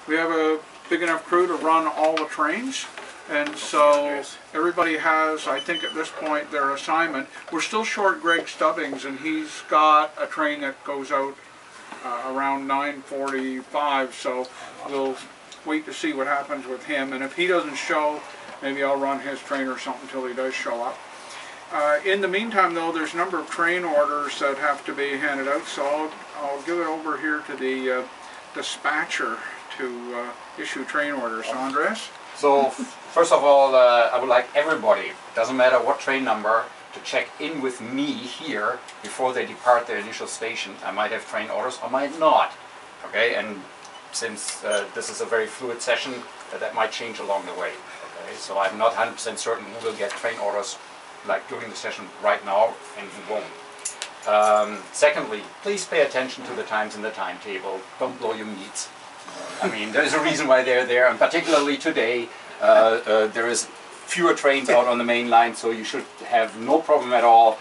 we have a big enough crew to run all the trains. And so everybody has, I think at this point, their assignment. We're still short Greg Stubbings, and he's got a train that goes out around 9:45, so we'll wait to see what happens with him. And if he doesn't show, maybe I'll run his train or something until he does show up. In the meantime, though, there's a number of train orders that have to be handed out, so I'll give it over here to the dispatcher to issue train orders. So, Andreas? So, first of all, I would like everybody, doesn't matter what train number, to check in with me here before they depart their initial station. I might have train orders, I might not. Okay, and since this is a very fluid session, that might change along the way. Okay, so I'm not 100% certain who will get train orders like during the session right now and who won't. Secondly, please pay attention to the times in the timetable. Don't blow your meats. I mean, there's a reason why they're there, and particularly today, there is fewer trains out on the main line, so you should have no problem at all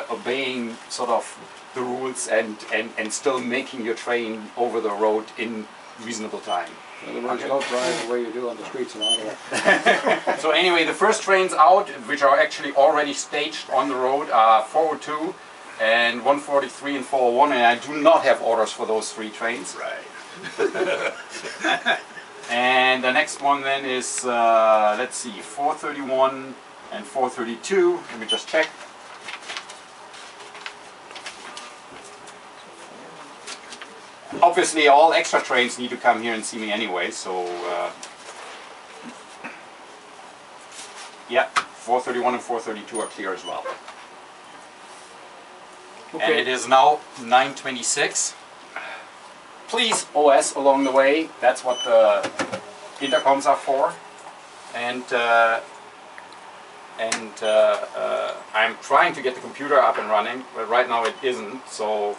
obeying sort of the rules and still making your train over the road in reasonable time. In other words, don't drive the way you do on the streets in Ottawa. So anyway, the first trains out, which are actually already staged on the road, are 402 and 143 and 401, and I do not have orders for those three trains. Right. And the next one then is, let's see, 431 and 432. Let me just check. Obviously, all extra trains need to come here and see me anyway, so yeah, 431 and 432 are clear as well. Okay. And it is now 9:26. Please OS along the way. That's what the intercoms are for. And I'm trying to get the computer up and running, but right now it isn't. So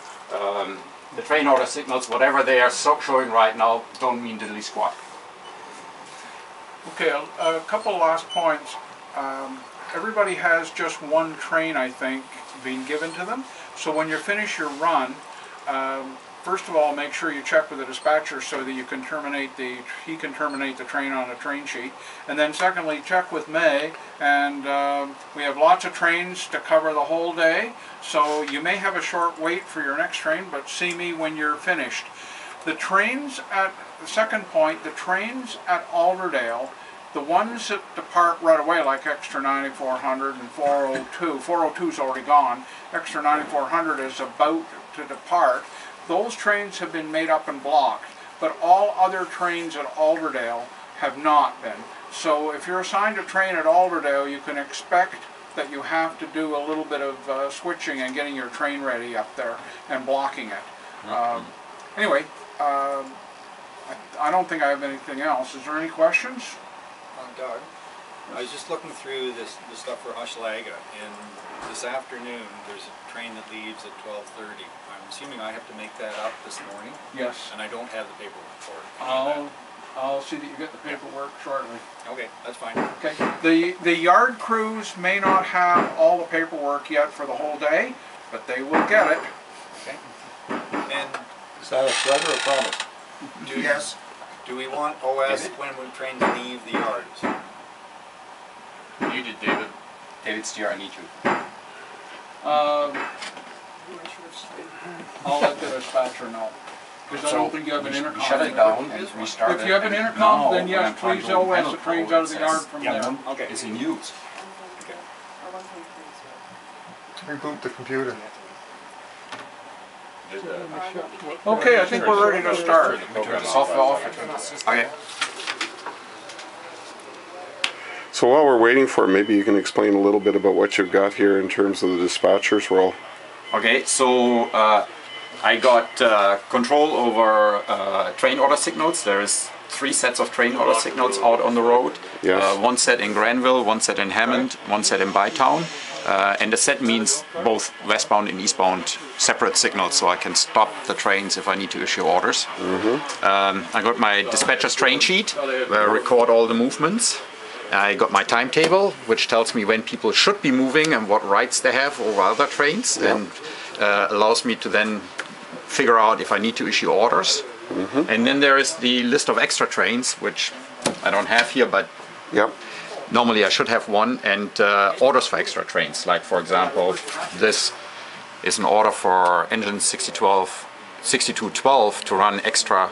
the train order signals, whatever they are showing right now, don't mean diddly squat. Okay, a couple last points. Everybody has just one train, I think, being given to them. So when you finish your run, first of all, make sure you check with the dispatcher so that you can he can terminate the train on a train sheet. And then secondly, check with May, and we have lots of trains to cover the whole day, so you may have a short wait for your next train, but see me when you're finished. The trains at, the second point, the trains at Alderdale, the ones that depart right away, like Extra 9400 and 402, 402's already gone, Extra 9400 is about to depart. Those trains have been made up and blocked, but all other trains at Alderdale have not been. So if you're assigned a train at Alderdale, you can expect that you have to do a little bit of switching and getting your train ready up there and blocking it. Anyway, I don't think I have anything else. Is there any questions? Doug, I was just looking through the stuff for Hochelaga, and this afternoon there's a train that leaves at 12:30. I'm assuming I have to make that up this morning? Yes. And I don't have the paperwork for it. I'll see that you get the paperwork shortly. Okay, that's fine. Okay. The yard crews may not have all the paperwork yet for the whole day, but they will get it. Okay. And Is that a threat or a promise? Yes. do we want OS when trains leave the yards? You did, David. David Steer, I need you. I'll let the dispatcher know. Because I don't think you have an intercom. Shut it down and restart it. If you have an intercom, No, then yes, I'm trying please to OS handle the trains out of the it yard says, from yeah, there. Okay. It's in use. Reboot the computer. Okay, I think we're ready to start. Turn the software off, I turn the system. Okay. So while we're waiting for it, maybe you can explain a little bit about what you've got here in terms of the dispatcher's role. Okay, so I got control over train order signals. There is 3 sets of train order signals out on the road. Yes. One set in Granville, one set in Hammond, one set in Bytown. And the set means both westbound and eastbound separate signals, so I can stop the trains if I need to issue orders. I got my dispatcher's train sheet where I record all the movements. I got my timetable, which tells me when people should be moving and what rights they have over other trains, and allows me to then figure out if I need to issue orders. And then there is the list of extra trains, which I don't have here, but Yep. normally I should have one, and orders for extra trains. Like, for example, this is an order for engine 6212 to run extra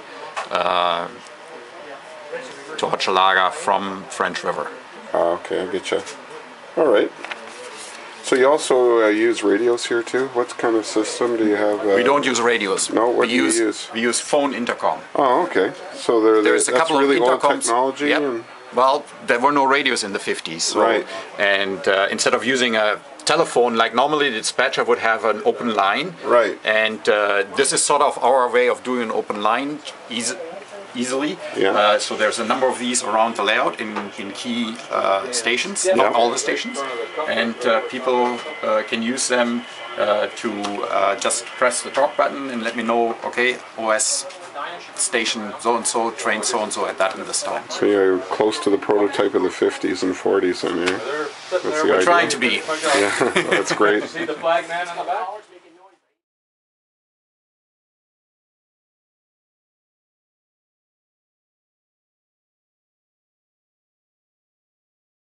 to Hochelaga from French River. Okay, I get you. All right. So you also use radios here too? What kind of system do you have? We don't use radios. No, what we do you use? We use phone intercom. Oh, okay. So There's a that's couple really of old intercoms. technology. Yep. And, Well, there were no radios in the 50s. So, Right. And instead of using a telephone, like normally the dispatcher would have an open line. Right. And this is sort of our way of doing an open line easily. Yeah. So there's a number of these around the layout in key stations, not Yeah. all the stations. And people can use them to just press the talk button and let me know, okay, OS station so-and-so, train so-and-so at that and this time. so you're close to the prototype of the 50s and 40s in there. That's the We're idea. trying to be. Yeah, that's great. See the flag man on the back?